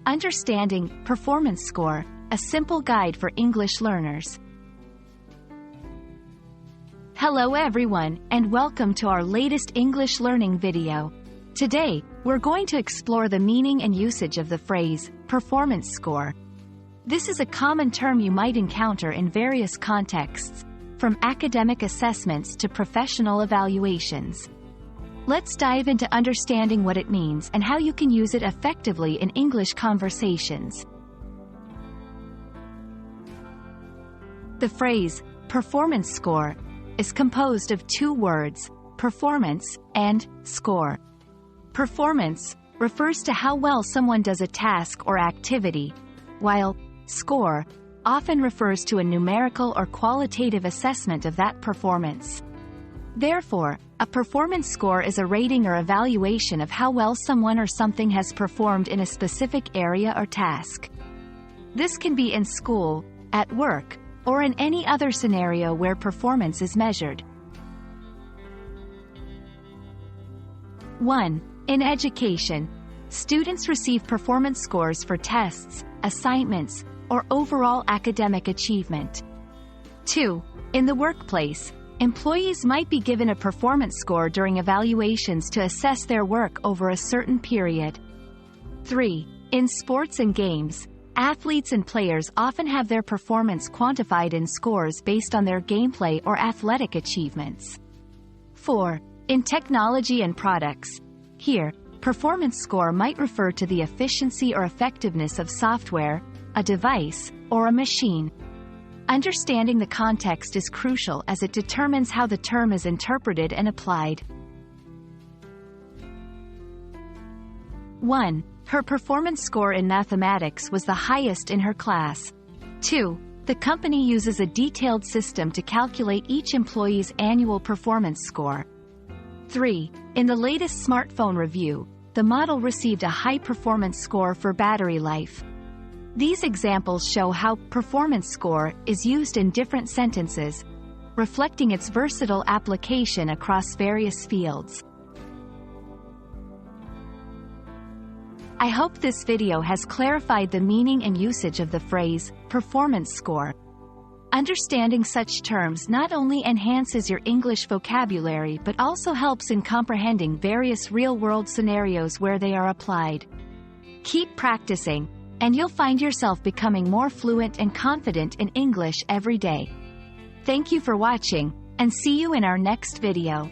Understanding Performance Score, a simple guide for English learners. Hello everyone, and welcome to our latest English learning video. Today, we're going to explore the meaning and usage of the phrase, performance score. This is a common term you might encounter in various contexts, from academic assessments to professional evaluations. Let's dive into understanding what it means and how you can use it effectively in English conversations. The phrase, performance score, is composed of two words, performance and score. Performance refers to how well someone does a task or activity, while score often refers to a numerical or qualitative assessment of that performance. Therefore, a performance score is a rating or evaluation of how well someone or something has performed in a specific area or task. This can be in school, at work, or in any other scenario where performance is measured. 1. In education, students receive performance scores for tests, assignments, or overall academic achievement. 2. In the workplace, employees might be given a performance score during evaluations to assess their work over a certain period. 3. In sports and games, athletes and players often have their performance quantified in scores based on their gameplay or athletic achievements. 4. In technology and products, here, performance score might refer to the efficiency or effectiveness of software, a device, or a machine. Understanding the context is crucial as it determines how the term is interpreted and applied. 1. Her performance score in mathematics was the highest in her class. 2. The company uses a detailed system to calculate each employee's annual performance score. 3. In the latest smartphone review, the model received a high performance score for battery life. These examples show how performance score is used in different sentences, reflecting its versatile application across various fields. I hope this video has clarified the meaning and usage of the phrase, performance score. Understanding such terms not only enhances your English vocabulary but also helps in comprehending various real-world scenarios where they are applied. Keep practicing, and you'll find yourself becoming more fluent and confident in English every day. Thank you for watching, and see you in our next video.